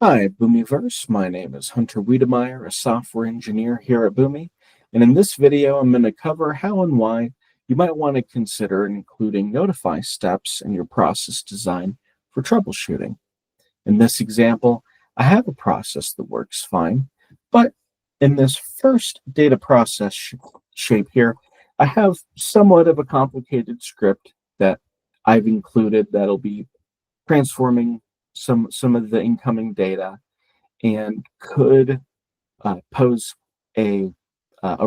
Hi, Boomiverse. My name is Hunter Wiedemeyer, a software engineer here at Boomi. And in this video, I'm going to cover how and why you might want to consider including notify steps in your process design for troubleshooting. In this example, I have a process that works fine, but in this first data process shape here, I have somewhat of a complicated script that I've included that'll be transforming some of the incoming data and could pose a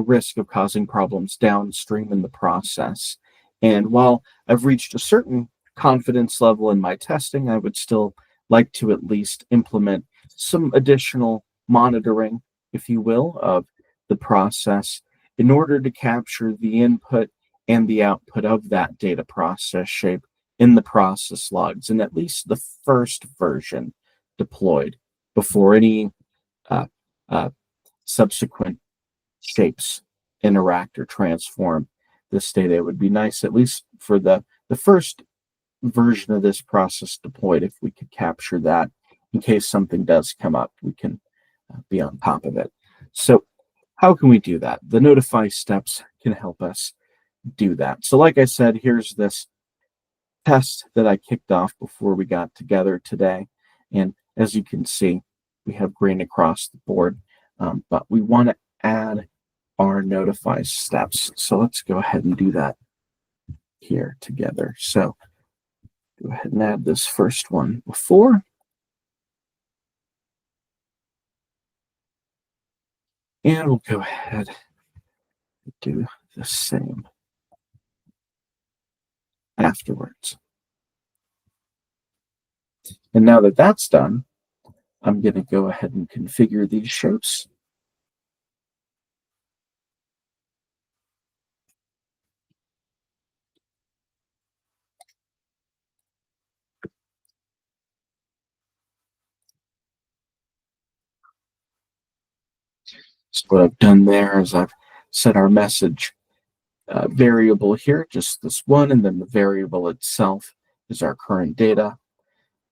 risk of causing problems downstream in the process. And while I've reached a certain confidence level in my testing, I would still like to at least implement some additional monitoring, if you will, of the process in order to capture the input and the output of that data process shape in the process logs, and at least the first version deployed before any uh, uh, subsequent shapes interact or transform this data. It would be nice, at least for the first version of this process deployed, if we could capture that in case something does come up, we can be on top of it. So how can we do that? The notify steps can help us do that. So like I said, here's this test that I kicked off before we got together today. And as you can see, we have green across the board, but we want to add our notify steps. So let's go ahead and do that here together. So go ahead and add this first one before. And we'll go ahead and do the same afterwards. And now that that's done, I'm going to go ahead and configure these shapes. So what I've done there is I've set our message variable here, just this one, and then the variable itself is our current data.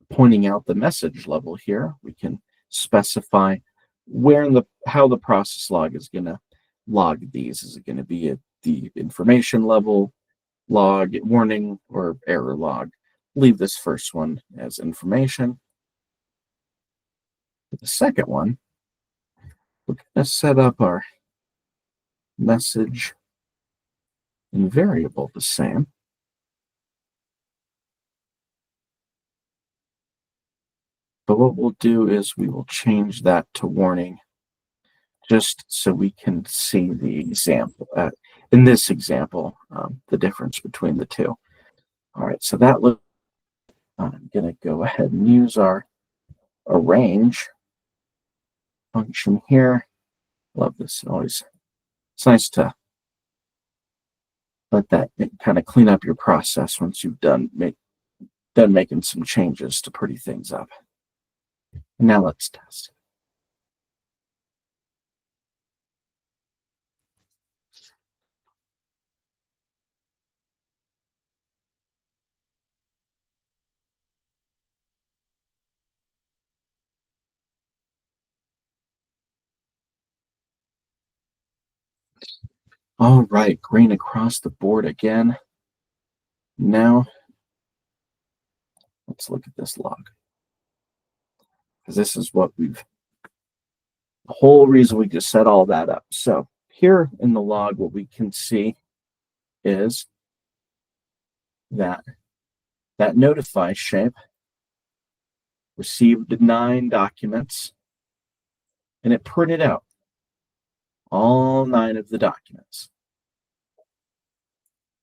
Pointing out the message level here, we can specify where in how the process log is going to log these. Is it going to be at the information level, log, warning, or error log? Leave this first one as information. For the second one, we're going to set up our message and variable the same. But what we'll do is we will change that to warning just so we can see the example. In this example, the difference between the two. All right, so that looks, I'm going to go ahead and use our arrange function here. Love this. It's nice to let that kind of clean up your process once you've done making some changes to pretty things up. And now let's test. All right, green across the board again. Now, let's look at this log. Because this is what the whole reason we just set all that up. So here in the log, what we can see is that notify shape received 9 documents, and it printed out all 9 of the documents,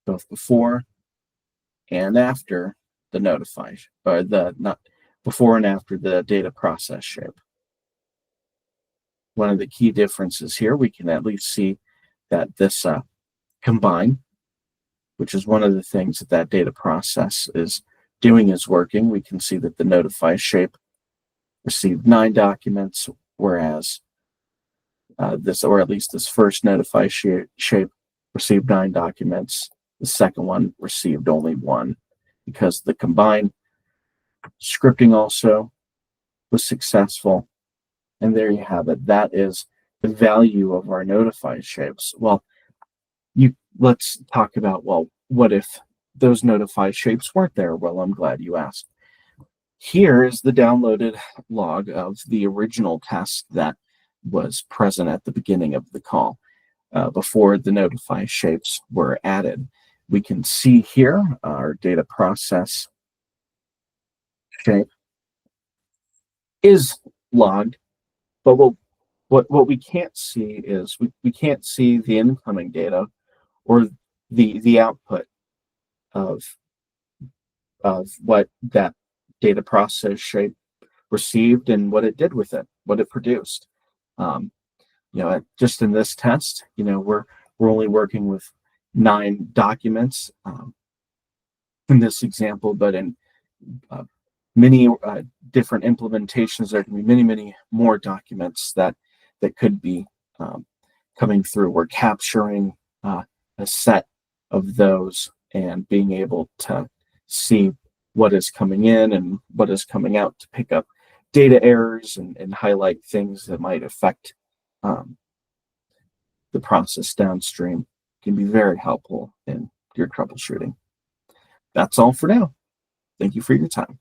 both before and after the notify, or not before and after the data process shape. One of the key differences here, we can at least see that this combine, which is one of the things that data process is doing, is working. We can see that the notify shape received 9 documents, whereas or at least this first notify shape received 9 documents. The second one received only 1, because the combine scripting also was successful. And there you have it. That is the value of our notify shapes. Well, let's talk about, well, what if those notify shapes weren't there? Well, I'm glad you asked. Here is the downloaded log of the original test that was present at the beginning of the call, before the notify shapes were added. We can see here our data process shape is logged, but what we can't see is we can't see the incoming data or the output of what that data process shape received and what it did with it, what it produced. Um, just in this test, we're only working with 9 documents in this example, but in many different implementations, there can be many more documents that could be coming through. We're capturing a set of those and being able to see what is coming in and what is coming out to pick up data errors and highlight things that might affect the process downstream. Can be very helpful in your troubleshooting. That's all for now. Thank you for your time.